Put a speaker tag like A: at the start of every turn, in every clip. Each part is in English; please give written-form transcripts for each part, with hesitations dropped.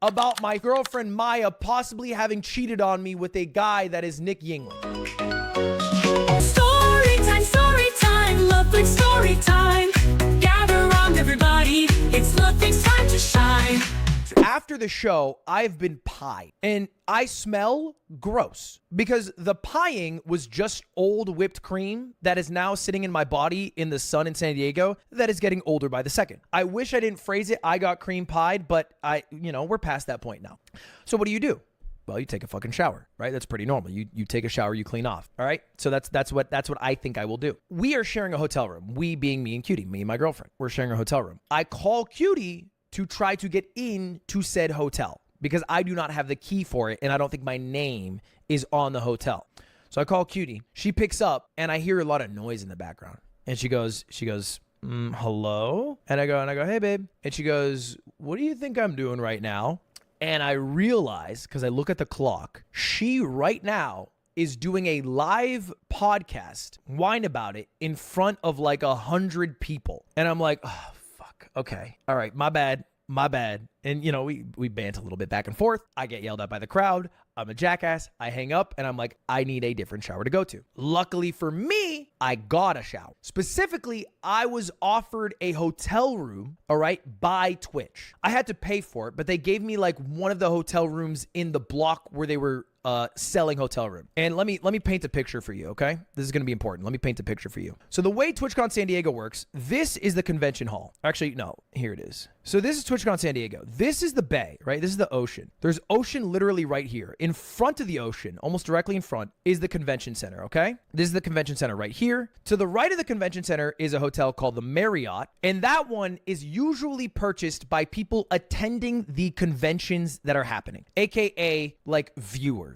A: about my girlfriend Maya possibly having cheated on me with a guy that is Nick Yingling.
B: Story time, Ludwig story time. Gather around everybody, it's Ludwig's time to shine.
A: After the show, I've been pied, and I smell gross because the pieing was just old whipped cream that is now sitting in my body in the sun in San Diego that is getting older by the second. I wish I didn't phrase it, I got cream pied, but we're past that point now. So what do? Well, you take a fucking shower, right? That's pretty normal. You take a shower, you clean off, all right? So that's what I think I will do. We are sharing a hotel room. We being me and Cutie, me and my girlfriend. We're sharing a hotel room. I call Cutie to try to get into said hotel because I do not have the key for it and I don't think my name is on the hotel. So I call Cutie. She picks up and I hear a lot of noise in the background. And she goes, hello? And I go, hey babe. And she goes, what do you think I'm doing right now? And I realize, because I look at the clock, she right now is doing a live podcast, whine about it, in front of like 100 people. And I'm like, oh, fuck. Okay. All right. My bad. And, we bant a little bit back and forth. I get yelled at by the crowd. I'm a jackass. I hang up and I'm like, I need a different shower to go to. Luckily for me, I got a shower. Specifically, I was offered a hotel room, all right, by Twitch. I had to pay for it, but they gave me like one of the hotel rooms in the block where they were selling hotel room. And let me paint a picture for you, okay? This is going to be important. Let me paint a picture for you. So the way TwitchCon San Diego works, this is the convention hall. Actually, no, here it is. So this is TwitchCon San Diego. This is the bay, right? This is the ocean. There's ocean literally right here. In front of the ocean, almost directly in front, is the convention center, okay? This is the convention center right here. To the right of the convention center is a hotel called the Marriott, and that one is usually purchased by people attending the conventions that are happening, aka like viewers.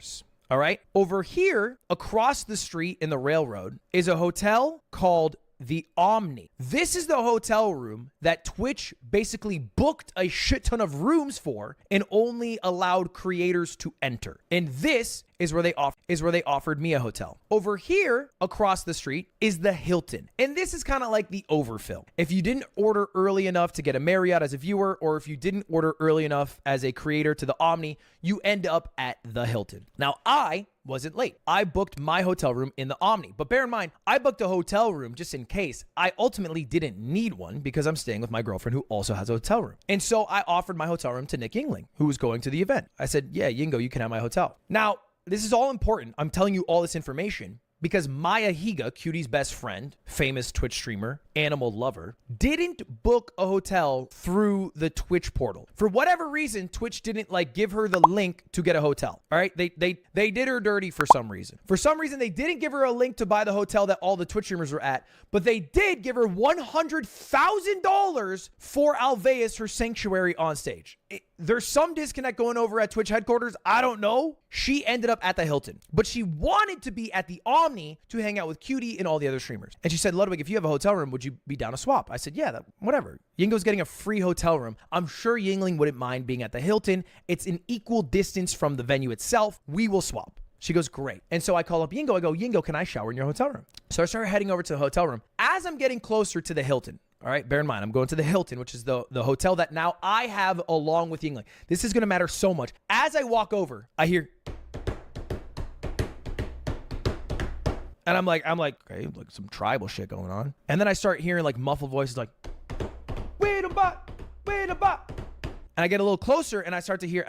A: All right. Over here, across the street in the railroad, is a hotel called the Omni. This is the hotel room that Twitch basically booked a shit ton of rooms for and only allowed creators to enter. And this is where they offered me a hotel. Over here, across the street, is the Hilton. And this is kind of like the overfill. If you didn't order early enough to get a Marriott as a viewer, or if you didn't order early enough as a creator to the Omni, you end up at the Hilton. Now, I wasn't late. I booked my hotel room in the Omni. But bear in mind, I booked a hotel room just in case. I ultimately didn't need one because I'm staying with my girlfriend who also has a hotel room. And so I offered my hotel room to Nick Yingling, who was going to the event. I said, yeah, Yingo, you can have my hotel. Now, this is all important. I'm telling you all this information because Maya Higa, Cutie's best friend, famous Twitch streamer, animal lover, didn't book a hotel through the Twitch portal. For whatever reason, Twitch didn't give her the link to get a hotel. All right. They did her dirty for some reason. For some reason, they didn't give her a link to buy the hotel that all the Twitch streamers were at, but they did give her $100,000 for Alveus, her sanctuary on stage. There's some disconnect going over at Twitch headquarters. I don't know. She ended up at the Hilton, but she wanted to be at the Omni to hang out with Cutie and all the other streamers. And she said, Ludwig, if you have a hotel room, would you be down to swap? I said, yeah, whatever. Yingo's getting a free hotel room. I'm sure Yingling wouldn't mind being at the Hilton. It's an equal distance from the venue itself. We will swap. She goes, great. And so I call up Yingo. I go, Yingo, can I shower in your hotel room? So I started heading over to the hotel room. As I'm getting closer to the Hilton, all right, bear in mind, I'm going to the Hilton, which is the hotel that now I have along with Yingling. This is going to matter so much. As I walk over, I hear, and I'm like, okay, like some tribal shit going on. And then I start hearing muffled voices like, wait a bot. And I get a little closer and I start to hear,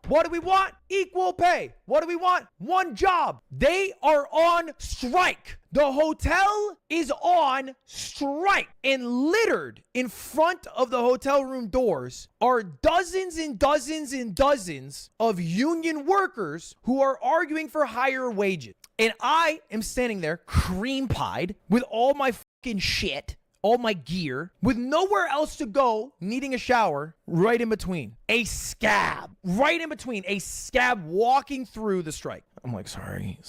A: what do we want? Equal pay. What do we want? One job. They are on strike. The hotel is on strike, and littered in front of the hotel room doors are dozens and dozens and dozens of union workers who are arguing for higher wages. And I am standing there cream pied with all my fucking shit, all my gear, with nowhere else to go, needing a shower, right in between. A scab walking through the strike. I'm like, sorry.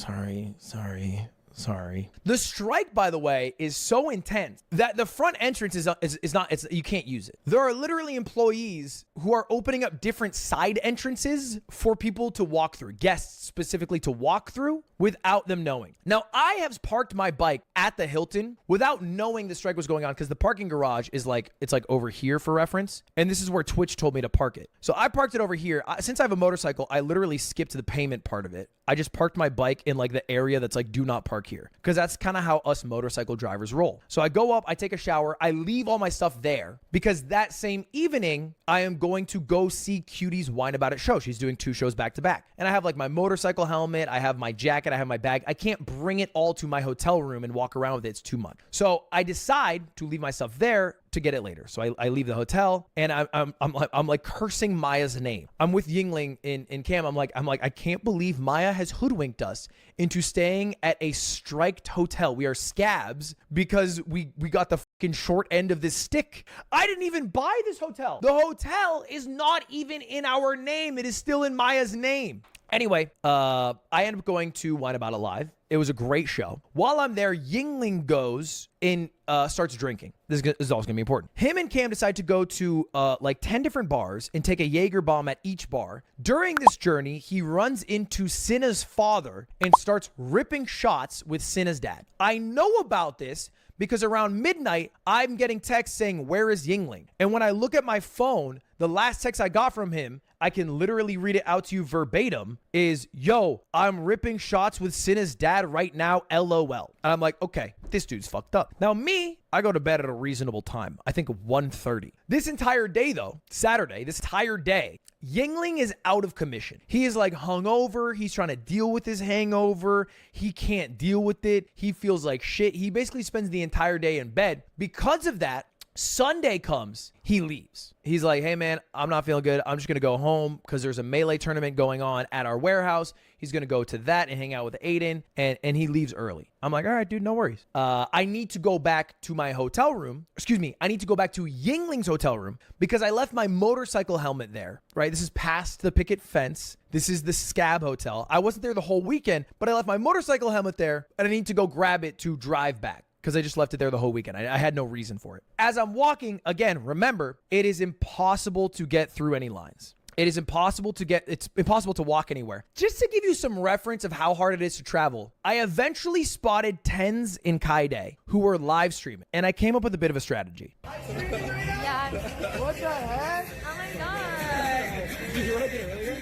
A: Sorry. The strike, by the way, is so intense that the front entrance is not, you can't use it. There are literally employees who are opening up different side entrances for people to walk through, guests specifically to walk through without them knowing. Now, I have parked my bike at the Hilton without knowing the strike was going on because the parking garage is like, it's like over here for reference. And this is where Twitch told me to park it. So I parked it over here. Since I have a motorcycle, I literally skipped the payment part of it. I just parked my bike in like the area that's like, do not park here. Because that's kind of how us motorcycle drivers roll. So I go up, I take a shower, I leave all my stuff there because that same evening, I am going to go see Cutie's Wine About It show. She's doing 2 shows back to back. And I have like my motorcycle helmet, I have my jacket, I have my bag. I can't bring it all to my hotel room and walk around with it. It's too much. So I decide to leave my stuff there to get it later. So I leave the hotel and I'm like cursing Maya's name. I'm with Yingling in Cam. I'm like, I can't believe Maya has hoodwinked us into staying at a striked hotel. We are scabs because we got the fucking short end of this stick. I didn't even buy this hotel. The hotel is not even in our name. It is still in Maya's name. Anyway, I ended up going to Wine About It Live. It was a great show. While I'm there, Yingling goes and starts drinking. This is also gonna be important. Him and Cam decide to go to like 10 different bars and take a Jaeger bomb at each bar. During this journey, he runs into Cinna's father and starts ripping shots with Cinna's dad. I know about this because around midnight, I'm getting texts saying, where is Yingling? And when I look at my phone, the last text I got from him, I can literally read it out to you verbatim, is, yo, I'm ripping shots with Cinna's dad right now, LOL. And I'm like, okay, this dude's fucked up. Now me, I go to bed at a reasonable time. I think 1:30. This entire day though, Saturday, this entire day, Yingling is out of commission. He is like hungover. He's trying to deal with his hangover. He can't deal with it. He feels like shit. He basically spends the entire day in bed. Because of that, Sunday comes, he leaves. He's like, hey man, I'm not feeling good. I'm just going to go home because there's a Melee tournament going on at our warehouse. He's going to go to that and hang out with Aiden, and he leaves early. I'm like, all right, dude, no worries. I need to go back to my hotel room. Excuse me. I need to go back to Yingling's hotel room because I left my motorcycle helmet there, right? This is past the picket fence. This is the Scab Hotel. I wasn't there the whole weekend, but I left my motorcycle helmet there, and I need to go grab it to drive back, because I just left it there the whole weekend. I had no reason for it. As I'm walking, again, remember, it is impossible to get through any lines. It's impossible to walk anywhere. Just to give you some reference of how hard it is to travel, I eventually spotted tens in Kaide who were live streaming, and I came up with a bit of a strategy.
C: Yeah.
D: What the heck?
C: Oh my god.
D: Did you want to get earlier?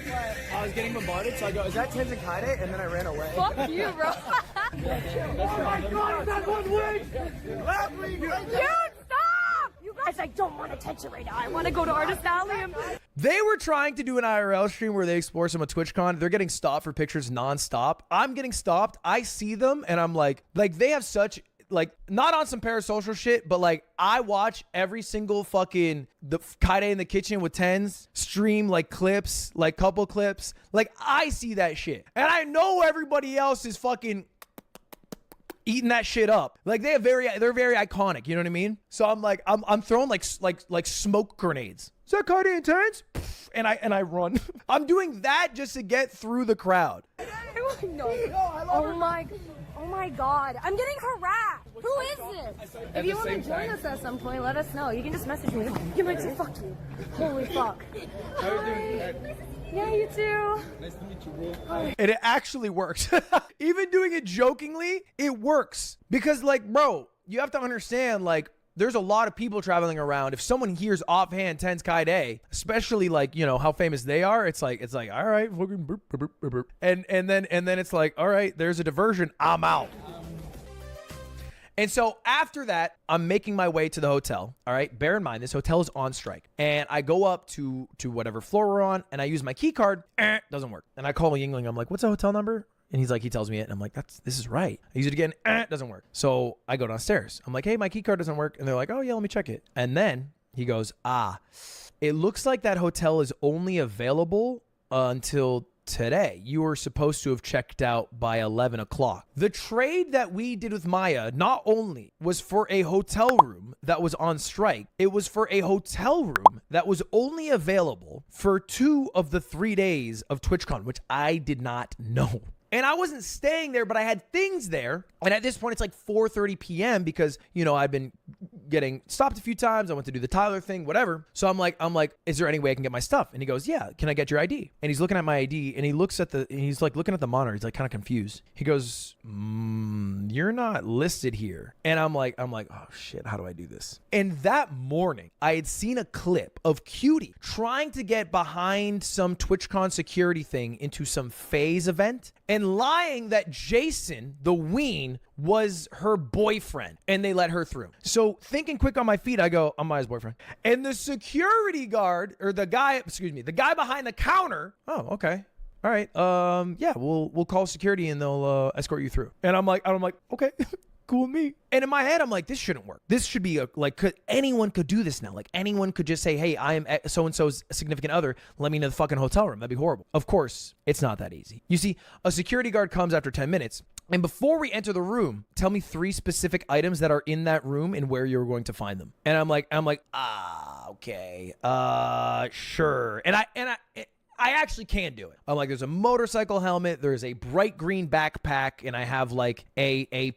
D: I was getting bombarded, so I go, is that Tens and Kaide? And then I ran away.
C: Fuck you, bro.
D: Oh my god, that one wing!
C: Dude, stop! You guys, I don't want attention right now. I want to go to Artist Alley.
A: They were trying to do an IRL stream where they explore some of TwitchCon. They're getting stopped for pictures nonstop. I'm getting stopped. I see them, and I'm like they have such, like, not on some parasocial shit, but like I watch every single fucking the Kaide in the kitchen with tens stream, like clips, like couple clips. Like I see that shit, and I know everybody else is fucking eating that shit up. Like they're very iconic. You know what I mean? So I'm like I'm throwing like smoke grenades. Is that Kaide intense? And I run. I'm doing that just to get through the crowd.
C: No. Oh my god. I'm getting harassed. Who is this? If you want to join us at some point, let us know. You can just message me. You might say fuck you. Holy fuck. Hi. Yeah, you too.
D: Nice to meet you, bro.
A: And it actually works. Even doing it jokingly, it works. Because, like, bro, you have to understand, like, there's a lot of people traveling around. If someone hears offhand Tens Kaide, especially like, you know, how famous they are, it's like, all right, fucking burp, burp, burp, burp. And then it's like, all right, there's a diversion. I'm out. And so after that, I'm making my way to the hotel. All right. Bear in mind, this hotel is on strike. And I go up to whatever floor we're on, and I use my key card. Doesn't work. And I call Yingling. I'm like, what's the hotel number? And he's like, he tells me it. And I'm like, this is right. I use it again. Doesn't work. So I go downstairs. I'm like, hey, my key card doesn't work. And they're like, oh yeah, let me check it. And then he goes, it looks like that hotel is only available until today. You were supposed to have checked out by 11 o'clock. The trade that we did with Maya not only was for a hotel room that was on strike, it was for a hotel room that was only available for 2 of the 3 days of TwitchCon, which I did not know. And I wasn't staying there, but I had things there. And at this point, it's like 4:30 p.m. because, you know, I've been getting stopped a few times. I went to do the Tyler thing, whatever. So I'm like, is there any way I can get my stuff? And he goes, yeah, can I get your ID? And he's looking at my ID and he's like looking at the monitor. He's like kind of confused. He goes, you're not listed here. And I'm like, oh shit, how do I do this? And that morning, I had seen a clip of Cutie trying to get behind some TwitchCon security thing into some phase event and lying that Jason, the ween, was her boyfriend and they let her through. So thinking quick on my feet, I go, I'm Maya's boyfriend. And the security guard, or the guy behind the counter, oh, okay. All right. Yeah, we'll call security and they'll escort you through. And I'm like, okay. Cool with me. And in my head, I'm like, this shouldn't work. This should be anyone could do this now. Like anyone could just say, hey, I am so-and-so's significant other. Let me in the fucking hotel room. That'd be horrible. Of course, it's not that easy. You see, a security guard comes after 10 minutes. And before we enter the room, tell me 3 specific items that are in that room and where you're going to find them. And I'm like, okay. Sure. And I actually can do it. I'm like, there's a motorcycle helmet, there's a bright green backpack, and I have like a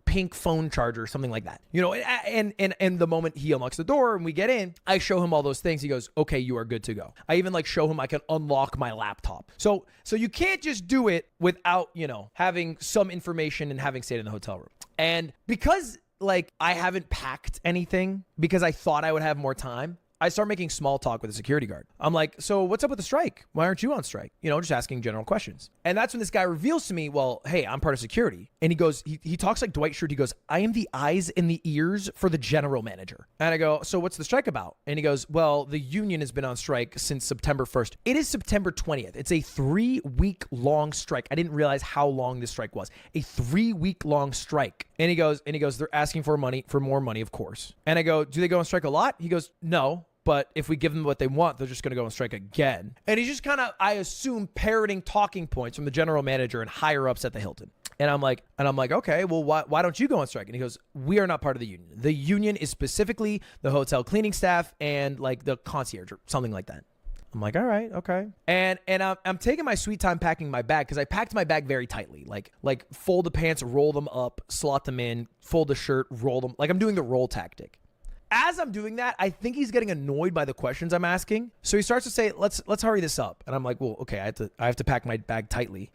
A: pink phone charger, something like that. You know, and the moment he unlocks the door and we get in, I show him all those things. He goes, okay, you are good to go. I even like show him I can unlock my laptop. So you can't just do it without, you know, having some information and having stayed in the hotel room. And because like I haven't packed anything because I thought I would have more time, I start making small talk with the security guard. I'm like, so what's up with the strike? Why aren't you on strike? You know, just asking general questions. And that's when this guy reveals to me, well, hey, I'm part of security. And he goes, he talks like Dwight Schrute. He goes, I am the eyes and the ears for the general manager. And I go, so what's the strike about? And he goes, well, the union has been on strike since September 1st. It is September 20th. It's a 3-week long strike. I didn't realize how long this strike was. A 3-week long strike. And he goes, they're asking for more money, of course. And I go, do they go on strike a lot? He goes, no. But if we give them what they want, they're just going to go on strike again. And he's just kind of, I assume, parroting talking points from the general manager and higher ups at the Hilton. And I'm like, okay, well, why don't you go on strike? And he goes, we are not part of the union. The union is specifically the hotel cleaning staff and like the concierge or something like that. I'm like, all right, okay. And I'm taking my sweet time packing my bag because I packed my bag very tightly. Like fold the pants, roll them up, slot them in, fold the shirt, roll them. Like I'm doing the roll tactic. As I'm doing that, I think he's getting annoyed by the questions I'm asking. So he starts to say, let's hurry this up. And I'm like, well, okay, I have to pack my bag tightly.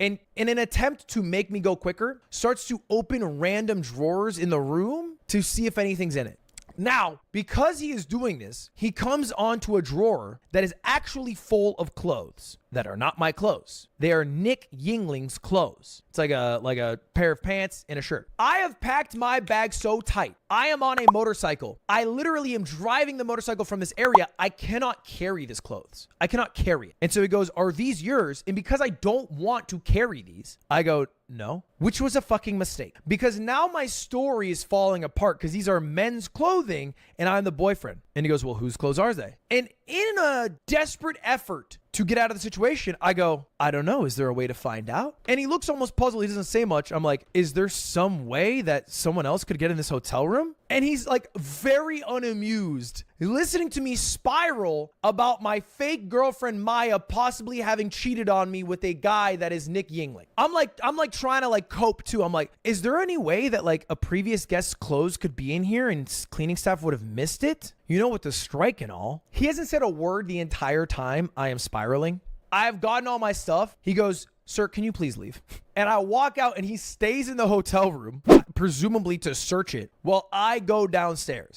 A: And in an attempt to make me go quicker, starts to open random drawers in the room to see if anything's in it. Now, because he is doing this, he comes onto a drawer that is actually full of clothes that are not my clothes. They are Nick Yingling's clothes. It's like a pair of pants and a shirt. I have packed my bag so tight. I am on a motorcycle. I literally am driving the motorcycle from this area. I cannot carry this clothes. I cannot carry it. And so he goes, are these yours? And because I don't want to carry these, I go, no, which was a fucking mistake because now my story is falling apart because these are men's clothing and I'm the boyfriend. And he goes, well, whose clothes are they? And in a desperate effort to get out of the situation, I go, I don't know. Is there a way to find out? And he looks almost puzzled. He doesn't say much. I'm like, is there some way that someone else could get in this hotel room? And he's like very unamused, listening to me spiral about my fake girlfriend Maya possibly having cheated on me with a guy that is Nick Yingling. I'm like trying to like cope too. I'm like, is there any way that like a previous guest's clothes could be in here and cleaning staff would have missed it? You know, with the strike and all. He hasn't said a word the entire time I am spiraling. I have gotten all my stuff. He goes, sir, can you please leave? And I walk out and he stays in the hotel room, presumably to search it, while I go downstairs.